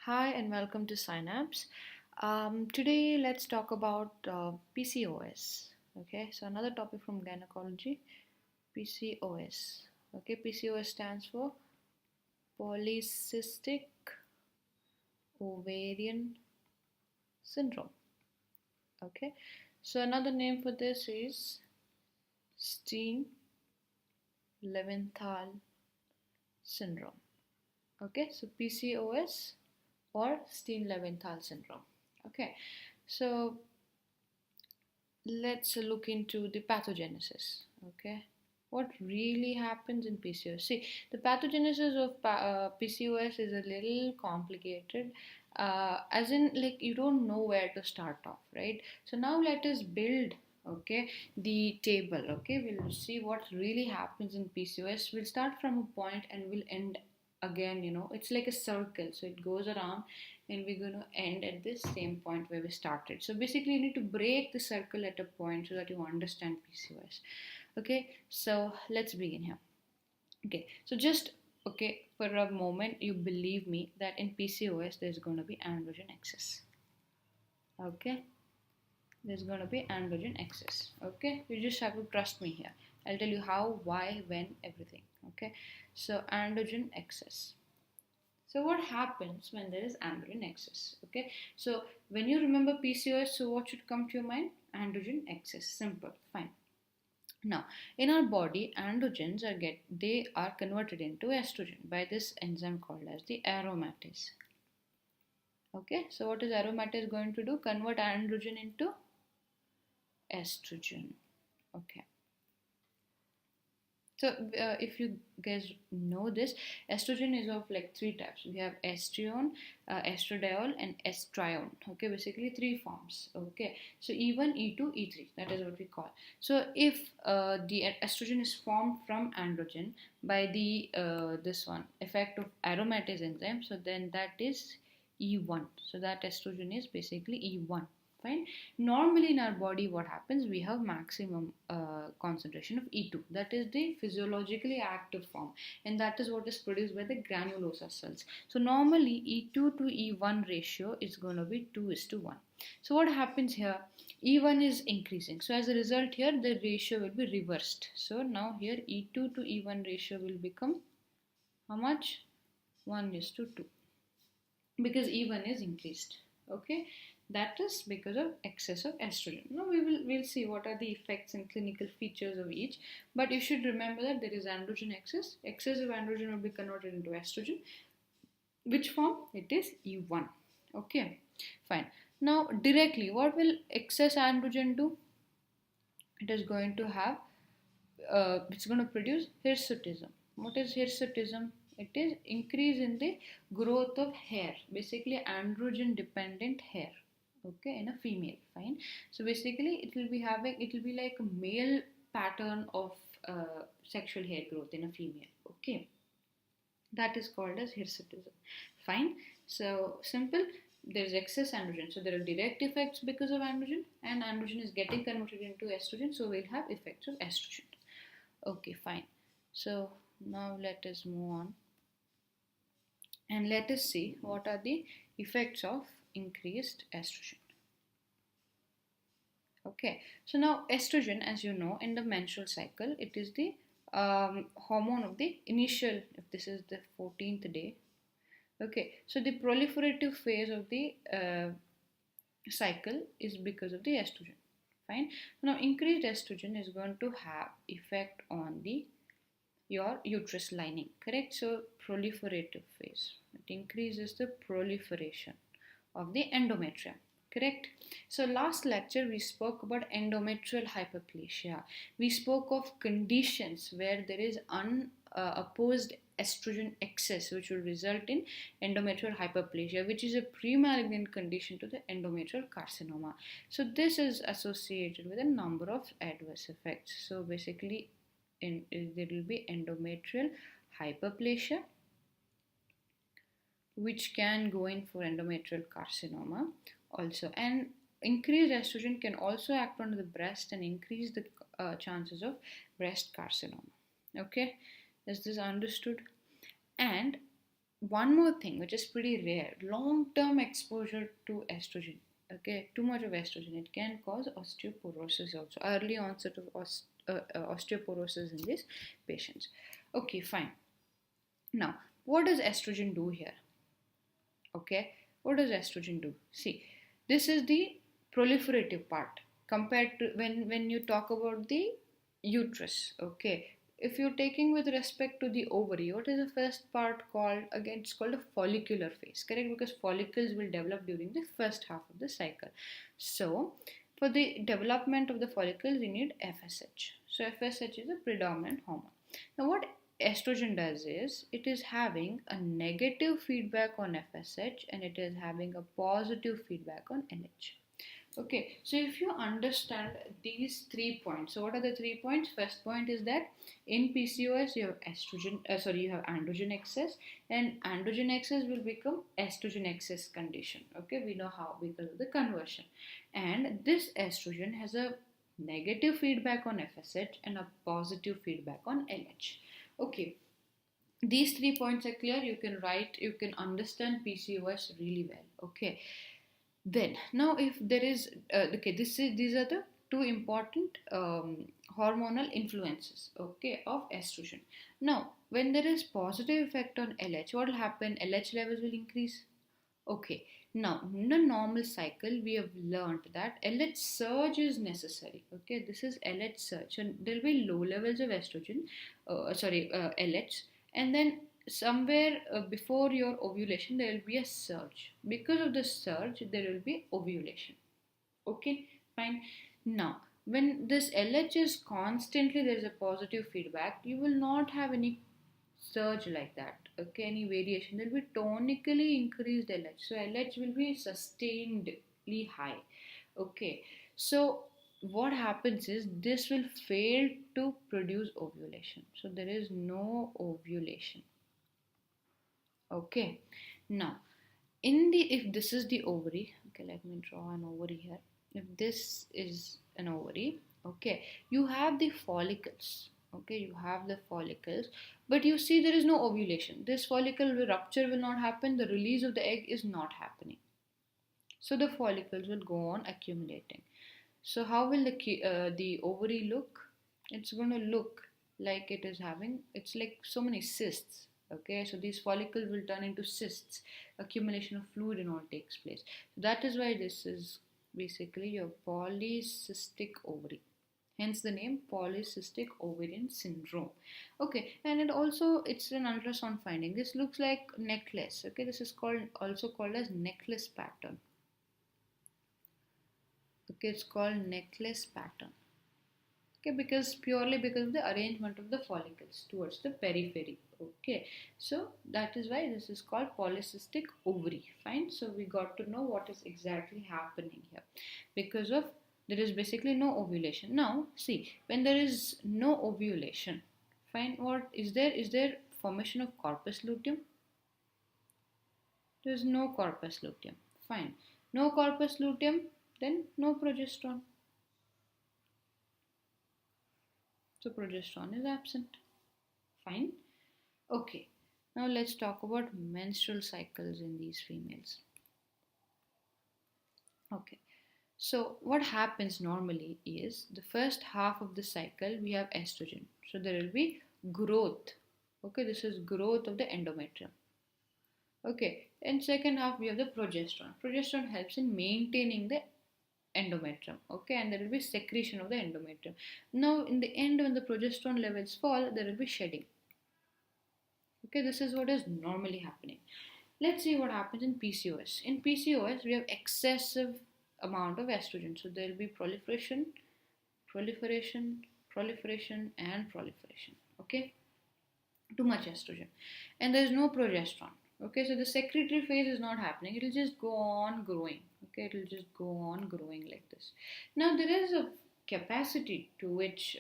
Hi and welcome to Synapse. Today let's talk about PCOS. Okay, so another topic from gynecology, PCOS. Okay, PCOS stands for polycystic ovarian syndrome. Okay, so another name for this is Steen-Leventhal syndrome. Okay, so PCOS or Steen-Leventhal syndrome. Okay, so let's look into the pathogenesis. Okay, what really happens in PCOS? See, the pathogenesis of PCOS is a little complicated, as in, like, you don't know where to start off, right? So now let us build, okay, the table. Okay, we'll see what really happens in PCOS. We'll start from a point and we'll end again. It's like a circle, so it goes around and we're going to end at this same point where we started. So basically, you need to break the circle at a point so that you understand PCOS. Okay, so let's begin here. Okay, so just okay, for a moment, you believe me that in PCOS there's going to be androgen excess. Okay, there's going to be androgen excess. Okay, you just have to trust me here. I'll tell you how, why, when, everything. Okay, so androgen excess. So what happens when there is androgen excess? Okay, so when you remember PCOS, so what should come to your mind? Androgen excess. Simple, fine. Now, in our body, androgens they are converted into estrogen by this enzyme called as the aromatase. Okay, so what is aromatase going to do? Convert androgen into estrogen. Okay. So, if you guys know this, estrogen is of like three types. We have estrione, estradiol, and estrione. Okay, basically three forms. Okay, so E1, E2, E3. That is what we call. So, if the estrogen is formed from androgen by the this one effect of aromatase enzyme, so then that is E1. So that estrogen is basically E1. Fine. Normally in our body, what happens? We have maximum concentration of E2. That is the physiologically active form, and that is what is produced by the granulosa cells. So normally E2 to E1 ratio is going to be 2:1. So what happens here? E1 is increasing. So as a result here, the ratio will be reversed. So now here E2 to E1 ratio will become how much? 1:2, because E1 is increased. Okay, that is because of excess of estrogen. Now we'll see what are the effects and clinical features of each, but you should remember that there is androgen excess. Excessive androgen will be converted into estrogen. Which form? It is E1. Okay, fine. Now directly, what will excess androgen do? It is going to have it's going to produce hirsutism. What is hirsutism? It is increase in the growth of hair, basically androgen dependent hair. Okay, in a female. Fine. So basically it will be like a male pattern of sexual hair growth in a female. Okay, that is called as hirsutism. Fine. So simple. There is excess androgen, so there are direct effects because of androgen, and androgen is getting converted into estrogen, so we'll have effects of estrogen. Okay, fine. So now let us move on and let us see what are the effects of increased estrogen. Okay, so now estrogen, as you know, in the menstrual cycle, it is the hormone of the initial, if this is the 14th day. Okay, so the proliferative phase of the cycle is because of the estrogen. Fine. Now increased estrogen is going to have effect on the your uterus lining, correct? So proliferative phase, it increases the proliferation of the endometrium, correct? So last lecture we spoke about endometrial hyperplasia. We spoke of conditions where there is unopposed estrogen excess, which will result in endometrial hyperplasia, which is a pre-malignant condition to the endometrial carcinoma. So this is associated with a number of adverse effects. So basically there will be endometrial hyperplasia, which can go in for endometrial carcinoma also. And increased estrogen can also act on the breast and increase the chances of breast carcinoma. Okay, is this understood? And one more thing which is pretty rare, long term exposure to estrogen. Okay, too much of estrogen, it can cause osteoporosis also, early onset of osteoporosis in these patients. Okay, fine. Now, what does estrogen do here? Okay, what does estrogen do? See, this is the proliferative part compared to when you talk about the uterus. Okay, if you're taking with respect to the ovary, what is the first part called? Again, it's called a follicular phase, correct? Because follicles will develop during the first half of the cycle. So, for the development of the follicles, we need FSH. So, FSH is a predominant hormone. Now, what estrogen does is it is having a negative feedback on FSH and it is having a positive feedback on LH. Okay, so if you understand these 3 points, so what are the 3 points? First point is that in PCOS you have you have androgen excess, and androgen excess will become estrogen excess condition. Okay, we know how, because of the conversion, and this estrogen has a negative feedback on FSH and a positive feedback on LH. Okay, these 3 points are clear. You can write, you can understand PCOS really well. Okay, then now if there is okay, these are the two important hormonal influences, okay, of estrogen. Now when there is positive effect on LH, what will happen? LH levels will increase. Okay, now in a normal cycle we have learned that LH surge is necessary. Okay, this is LH surge, and there will be low levels of estrogen, LH, and then somewhere before your ovulation there will be a surge. Because of the surge there will be ovulation. Okay, fine. Now when this LH is constantly, there is a positive feedback, you will not have any surge like that. Okay, any variation, there will be tonically increased LH, so LH will be sustainedly high. Okay, so what happens is this will fail to produce ovulation, so there is no ovulation. Okay, now in the, if this is the ovary, okay, let me draw an ovary here. If this is an ovary, okay, you have the follicles. Okay, you have the follicles, but you see there is no ovulation. This follicle rupture will not happen, the release of the egg is not happening, so the follicles will go on accumulating. So how will the ovary look? It's going to look like it is having, it's like so many cysts. Okay, so these follicles will turn into cysts. Accumulation of fluid and all takes place. So that is why this is basically your polycystic ovary. Hence the name polycystic ovarian syndrome. Okay, and it also, it's an ultrasound finding. This looks like necklace. Okay, this is called, also called as necklace pattern. Okay, it's called necklace pattern. Okay, because purely because of the arrangement of the follicles towards the periphery. Okay, so that is why this is called polycystic ovary. Fine, so we got to know what is exactly happening here, because of there is basically no ovulation. Now see, when there is no ovulation, fine, what is there? Is there formation of corpus luteum? There is no corpus luteum. Fine, no corpus luteum, then no progesterone. So progesterone is absent. Fine. Okay. Now let's talk about menstrual cycles in these females. Okay. So what happens normally is the first half of the cycle we have estrogen. So there will be growth. Okay, this is growth of the endometrium. Okay, and second half we have the progesterone. Progesterone helps in maintaining the endometrium. Okay, and there will be secretion of the endometrium. Now in the end, when the progesterone levels fall, there will be shedding. Okay, this is what is normally happening. Let's see what happens in PCOS. In PCOS we have excessive amount of estrogen, so there will be proliferation, proliferation, proliferation, and proliferation. Okay, too much estrogen, and there is no progesterone. Okay, so the secretory phase is not happening, it will just go on growing. Okay, it will just go on growing like this. Now there is a capacity to which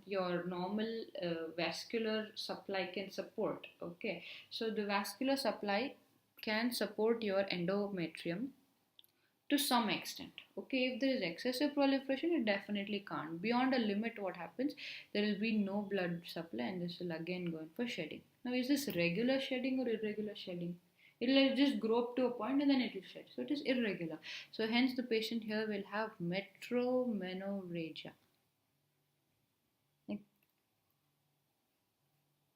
your normal vascular supply can support. Okay, so the vascular supply can support your endometrium to some extent. Okay, if there is excessive proliferation, it definitely can't. Beyond a limit, what happens? There will be no blood supply, and this will again go in for shedding. Now, is this regular shedding or irregular shedding? It will just grow up to a point and then it will shed. So it is irregular. So hence the patient here will have metromenoregia.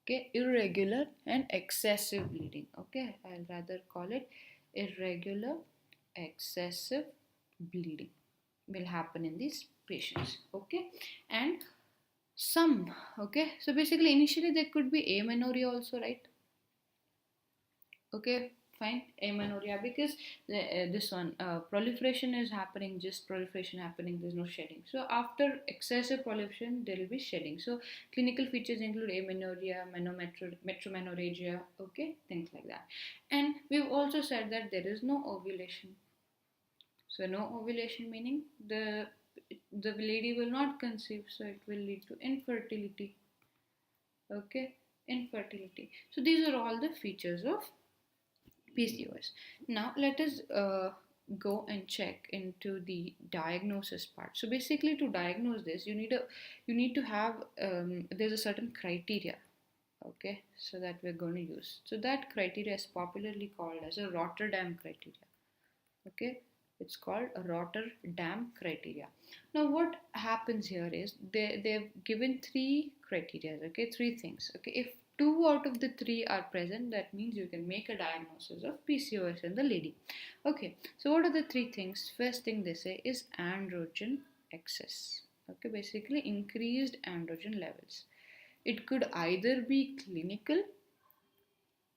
Okay, irregular and excessive bleeding. Okay, I'll rather call it irregular excessive bleeding will happen in these patients. Okay, and some, okay, so basically initially there could be amenorrhea also, right? Okay, fine, amenorrhea, because this one proliferation is happening, just proliferation happening, there's no shedding. So after excessive proliferation there will be shedding. So clinical features include amenorrhea, metromenoregia, okay, things like that. And we've also said that there is no ovulation. So no ovulation meaning the lady will not conceive, so it will lead to infertility. Okay, infertility. So these are all the features of PCOS. Now let us go and check into the diagnosis part. So basically, to diagnose this, you need to have there's a certain criteria. Okay, so that we're going to use. So that criteria is popularly called as a Rotterdam criteria. Okay, it's called a Rotterdam criteria. Now what happens here is they've given three criteria. Okay, three things. Okay, if two out of the three are present, that means you can make a diagnosis of PCOS in the lady. Okay, so what are the three things? First thing they say is androgen excess. Okay, basically increased androgen levels. It could either be clinical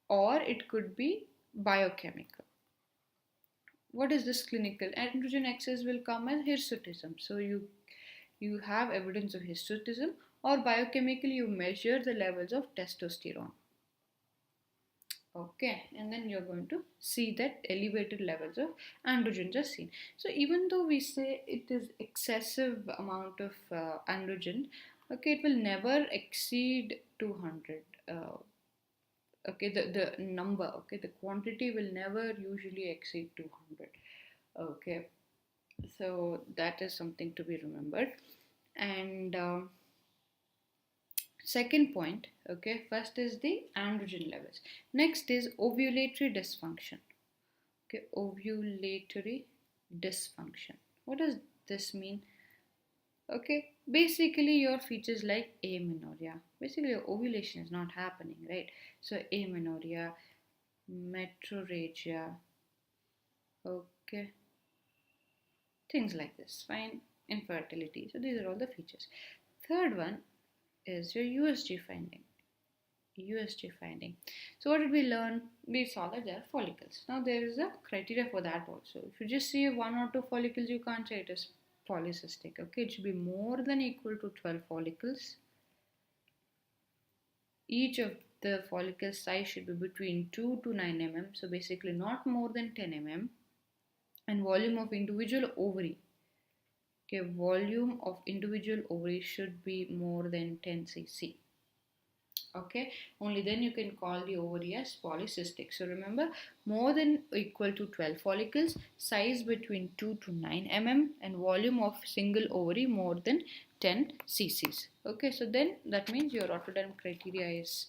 or it could be biochemical. What is this clinical? Androgen excess will come as hirsutism. So you have evidence of hirsutism, or biochemically you measure the levels of testosterone. Okay, and then you're going to see that elevated levels of androgens are seen. So even though we say it is excessive amount of androgen, okay, it will never exceed 200. Okay, the number, okay, the quantity will never usually exceed 200. Okay, so that is something to be remembered. And second point, okay, first is the androgen levels. Next is ovulatory dysfunction. Okay, ovulatory dysfunction. What does this mean? Okay, basically your features like amenorrhea. Basically your ovulation is not happening, right? So amenorrhea, metrorrhagia, okay, things like this, fine, infertility. So these are all the features. Third one is your USG finding. USG finding. So what did we learn? We saw that there are follicles. Now there is a criteria for that also. If you just see one or two follicles, you can't say it is polycystic. Okay, it should be more than equal to 12 follicles. Each of the follicle size should be between 2 to 9 mm. So basically not more than 10 mm. And volume of individual ovary. Okay, volume of individual ovary should be more than 10 cc. Okay, only then you can call the ovary as polycystic. So remember, more than equal to 12 follicles, size between 2 to 9 mm, and volume of single ovary more than 10 cc's. Okay, so then that means your Rotterdam criteria is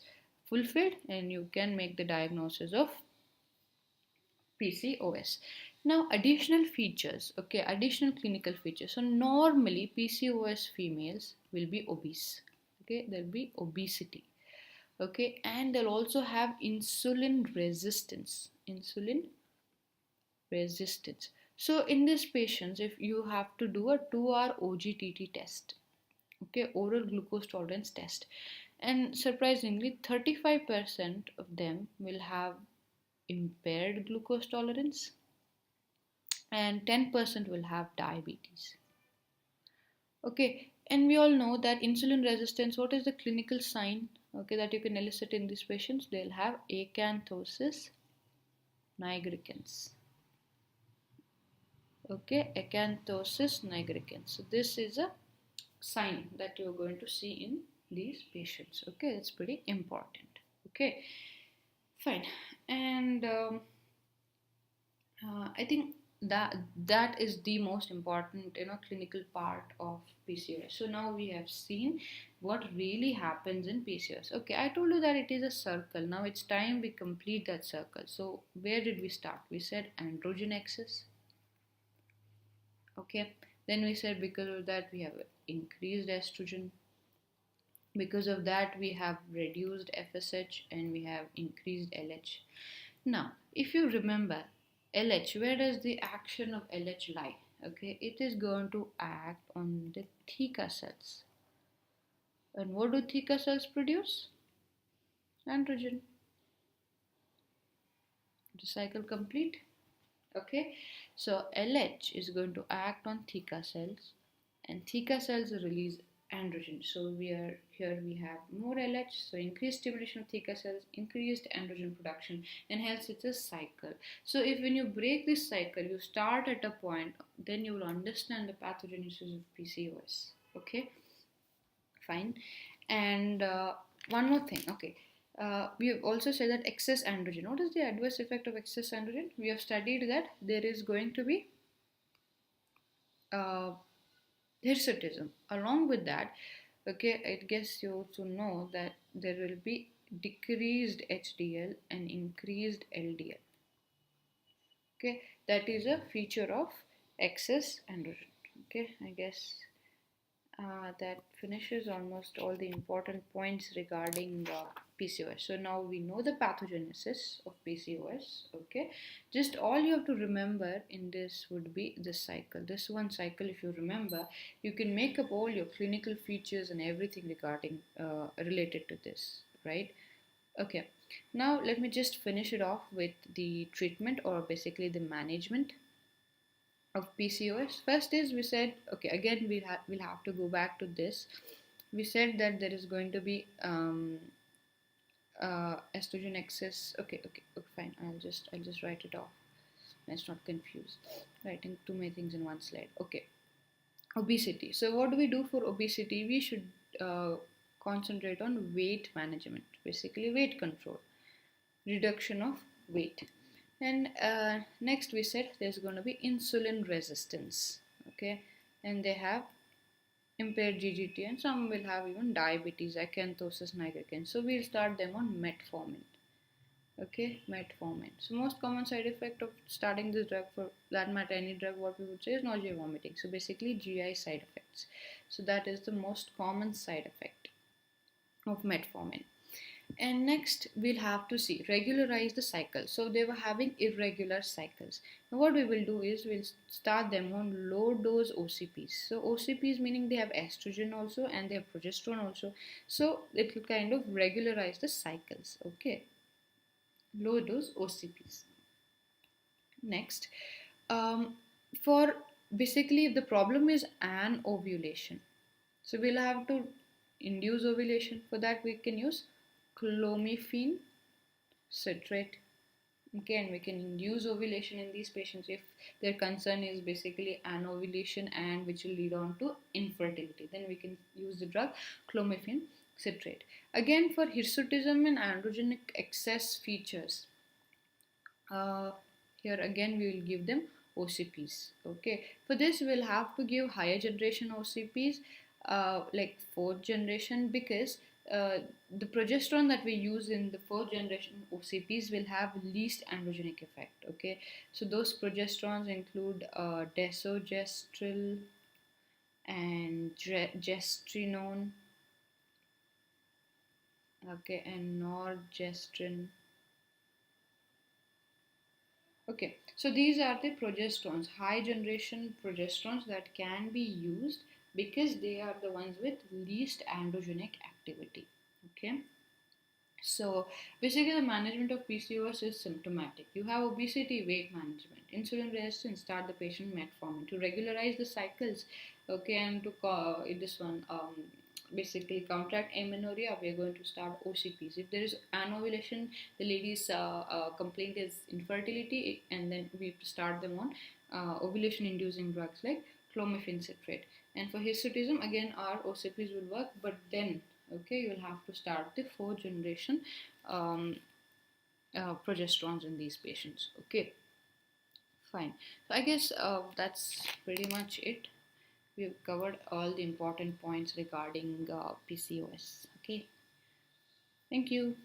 fulfilled and you can make the diagnosis of PCOS. Now additional features, okay, additional clinical features. So normally PCOS females will be obese. Okay, there will be obesity. Okay, and they'll also have insulin resistance. So in these patients, if you have to do a 2-hour OGTT test, okay, oral glucose tolerance test, and surprisingly 35% of them will have impaired glucose tolerance and 10% will have diabetes. Okay, and we all know that insulin resistance, what is the clinical sign, okay, that you can elicit in these patients? They'll have acanthosis nigricans. Okay, acanthosis nigricans. So this is a sign that you're going to see in these patients. Okay, it's pretty important. Okay, fine. And I think that is the most important clinical part of PCOS. So now we have seen what really happens in PCOS. Okay, I told you that it is a circle. Now it's time we complete that circle. So where did we start? We said androgen excess. Okay, then we said because of that we have increased estrogen. Because of that we have reduced FSH and we have increased LH. Now, if you remember LH, where does the action of LH lie? Okay, it is going to act on the theca cells. And what do theca cells produce? Androgen. The cycle complete. Okay, so LH is going to act on theca cells, and theca cells release androgen. So we have more LH, so increased stimulation of theca cells, increased androgen production, and hence it's a cycle. So if when you break this cycle, you start at a point, then you will understand the pathogenesis of PCOS. Okay, fine. And one more thing. Okay, we have also said that excess androgen. What is the adverse effect of excess androgen? We have studied that there is going to be uh, hirsutism. Along with that, okay, I guess you also know that there will be decreased HDL and increased LDL. Okay, that is a feature of excess androgen. Okay, I guess that finishes almost all the important points regarding PCOS. So now we know the pathogenesis of PCOS. Okay, just all you have to remember in this would be this cycle. This one cycle, if you remember, you can make up all your clinical features and everything regarding related to this, right? Okay, now let me just finish it off with the treatment or basically the management of PCOS. First is we said, okay, again we'll have to go back to this. We said that there is going to be estrogen excess. Okay, fine. I'll just write it off. Let's not confuse. Writing too many things in one slide. Okay, obesity. So what do we do for obesity? We should concentrate on weight management, basically weight control, reduction of weight. And next we said there's going to be insulin resistance. Okay, and they have impaired GGT, and some will have even diabetes, acanthosis nigricans. So we'll start them on metformin. Okay, metformin. So most common side effect of starting this drug, for that matter any drug, what we would say is nausea, vomiting. So basically GI side effects. So that is the most common side effect of metformin. And next we'll have to see regularize the cycle. So they were having irregular cycles. Now what we will do is we'll start them on low dose OCPs. So OCPs meaning they have estrogen also and they have progesterone also, so it will kind of regularize the cycles. Okay, low dose OCPs. Next, for basically if the problem is an ovulation, so we'll have to induce ovulation. For that we can use clomiphene citrate. Okay, and we can induce ovulation in these patients if their concern is basically anovulation and which will lead on to infertility. Then we can use the drug clomiphene citrate. Again, for hirsutism and androgenic excess features, here again we will give them OCPs. Okay, for this we'll have to give higher generation OCPs, like fourth generation, because the progesterone that we use in the fourth generation OCPs will have least androgenic effect. Okay, so those progesterones include desogestrel and gestrinone, okay, and norgestrin. Okay, so these are the progesterones, high generation progesterones that can be used because they are the ones with least androgenic activity. Okay, so basically the management of PCOS is symptomatic. You have obesity, weight management, insulin resistance, start the patient metformin to regularize the cycles. Okay, and to this one basically counteract amenorrhea, we are going to start OCPs. If there is anovulation, the lady's complaint is infertility, and then we start them on ovulation inducing drugs like clomiphene citrate. And for hirsutism, again our OCPs will work, but then okay, you will have to start the fourth generation progesterones in these patients. Okay, Fine. So I guess that's pretty much it. We've covered all the important points regarding PCOS. Okay. Thank you.